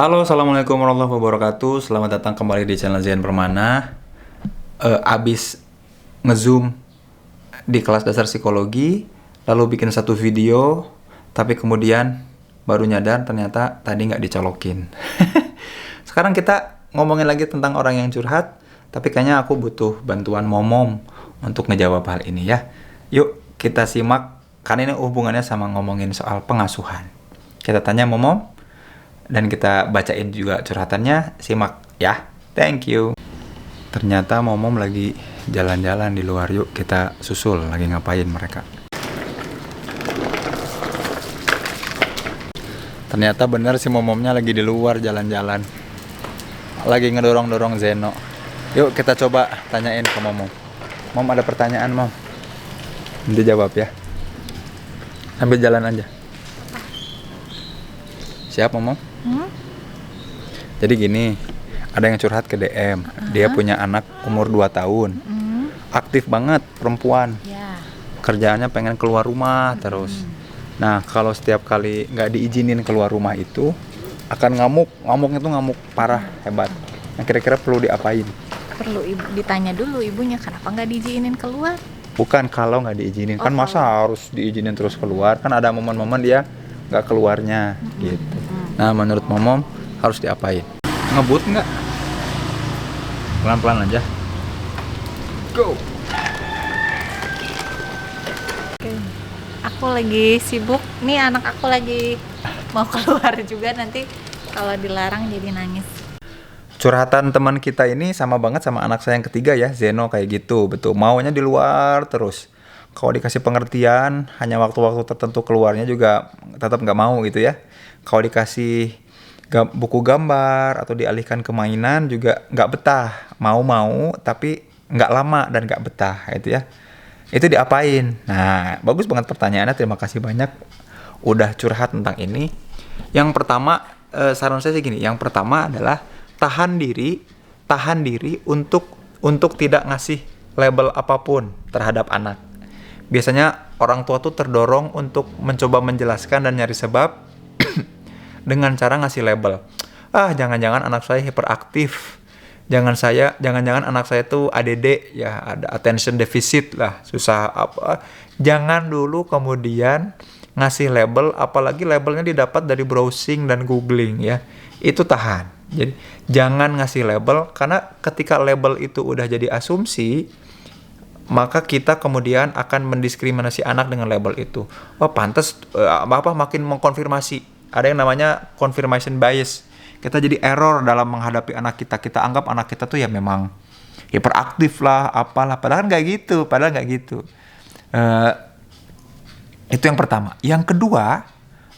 Halo, assalamualaikum warahmatullahi wabarakatuh. Selamat datang kembali di channel Zian Permana. Abis ngezoom di kelas dasar psikologi, lalu bikin satu video, tapi kemudian baru nyadar ternyata tadi nggak dicolokin. Sekarang kita ngomongin lagi tentang orang yang curhat, tapi kayaknya aku butuh bantuan momom untuk ngejawab hal ini ya. Yuk kita simak, karena ini hubungannya sama ngomongin soal pengasuhan. Kita tanya momom, dan kita bacain juga curhatannya, simak ya. Thank you. Ternyata momom lagi jalan-jalan di luar, yuk kita susul lagi ngapain mereka. Ternyata bener sih momomnya lagi di luar jalan-jalan. Lagi ngedorong-dorong Zeno. Yuk kita coba tanyain ke momom. Mom, ada pertanyaan mom. Nanti jawab ya. Sambil jalan aja. Siap momom? Jadi gini, ada yang curhat ke DM. Dia punya anak umur 2 tahun. Aktif banget, perempuan. Kerjaannya pengen keluar rumah terus. Nah, kalau setiap kali nggak diizinin keluar rumah itu akan ngamuk. Ngamuknya tuh ngamuk parah, hebat. Nah, kira-kira perlu diapain? Perlu ditanya dulu ibunya kenapa nggak diizinin keluar. Bukan kalau nggak diizinin. Kan masa harus diizinin terus keluar? Kan ada momen-momen dia nggak keluarnya gitu. Nah, menurut momom harus diapain? Ngebut nggak? Pelan-pelan aja. Go! Oke. Aku lagi sibuk nih, anak aku lagi mau keluar juga, nanti kalau dilarang jadi nangis. Curhatan teman kita ini sama banget sama anak saya yang ketiga ya, Zeno, kayak gitu. Betul, maunya di luar terus. Kalau dikasih pengertian, hanya waktu-waktu tertentu keluarnya juga tetap nggak mau gitu ya. Kalau dikasih buku gambar atau dialihkan ke mainan juga nggak betah. Mau tapi nggak lama dan nggak betah gitu ya. Itu diapain? Nah, bagus banget pertanyaannya. Terima kasih banyak udah curhat tentang ini. Yang pertama, saran saya sih gini. Yang pertama adalah tahan diri untuk tidak ngasih label apapun terhadap anak. Biasanya orang tua tuh terdorong untuk mencoba menjelaskan dan nyari sebab dengan cara ngasih label. Jangan-jangan anak saya hiperaktif. Jangan-jangan anak saya tuh ADD ya, ada attention deficit lah, susah apa. Jangan dulu kemudian ngasih label, apalagi labelnya didapat dari browsing dan googling ya. Itu tahan. Jadi jangan ngasih label, karena ketika label itu udah jadi asumsi, maka kita kemudian akan mendiskriminasi anak dengan label itu. Pantas makin mengkonfirmasi. Ada yang namanya confirmation bias. Kita jadi error dalam menghadapi anak kita. Kita anggap anak kita tuh ya memang hiperaktif lah, apalah. Padahal nggak gitu. Itu yang pertama. Yang kedua,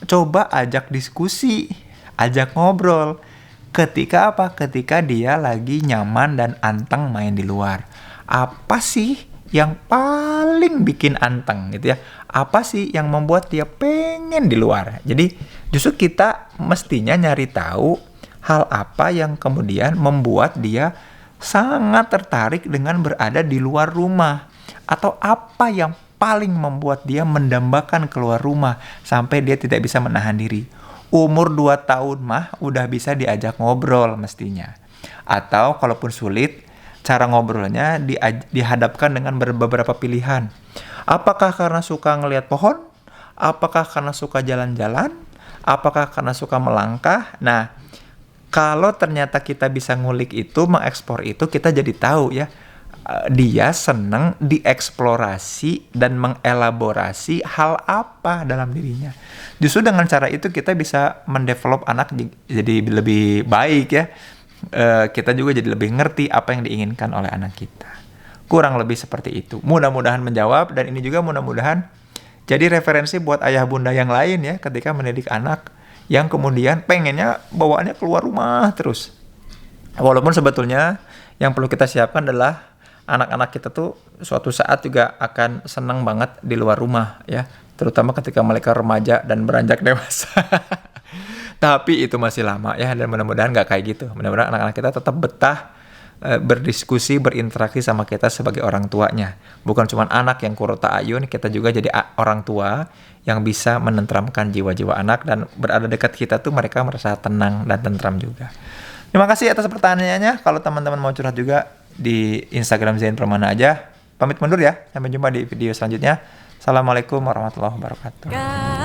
coba ajak diskusi, ajak ngobrol. Ketika apa? Ketika dia lagi nyaman dan anteng main di luar. Apa sih yang paling bikin anteng gitu ya? Apa sih yang membuat dia pengen di luar? Jadi justru kita mestinya nyari tahu hal apa yang kemudian membuat dia sangat tertarik dengan berada di luar rumah. Atau apa yang paling membuat dia mendambakan keluar rumah sampai dia tidak bisa menahan diri. Umur 2 tahun mah udah bisa diajak ngobrol mestinya. Atau kalaupun sulit, cara ngobrolnya dihadapkan dengan beberapa pilihan. Apakah karena suka ngelihat pohon? Apakah karena suka jalan-jalan? Apakah karena suka melangkah? Nah, kalau ternyata kita bisa ngulik itu, mengekspor itu, kita jadi tahu ya, dia seneng dieksplorasi dan mengelaborasi hal apa dalam dirinya. Justru dengan cara itu kita bisa mendevelop anak jadi lebih baik ya. Kita juga jadi lebih ngerti apa yang diinginkan oleh anak kita. Kurang lebih seperti itu. Mudah-mudahan menjawab, dan ini juga mudah-mudahan jadi referensi buat ayah bunda yang lain ya, ketika mendidik anak yang kemudian pengennya bawaannya keluar rumah terus. Walaupun sebetulnya yang perlu kita siapkan adalah anak-anak kita tuh suatu saat juga akan senang banget di luar rumah ya, terutama ketika mereka remaja dan beranjak dewasa. Tapi itu masih lama ya, dan mudah-mudahan nggak kayak gitu. Mudah-mudahan anak-anak kita tetap betah berdiskusi, berinteraksi sama kita sebagai orang tuanya. Bukan cuma anak yang kurota ayun, kita juga jadi orang tua yang bisa menenteramkan jiwa-jiwa anak, dan berada dekat kita tuh mereka merasa tenang dan tentram juga. Terima kasih atas pertanyaannya. Kalau teman-teman mau curhat juga di Instagram Zain Permana aja. Pamit mundur ya. Sampai jumpa di video selanjutnya. Assalamualaikum warahmatullahi wabarakatuh.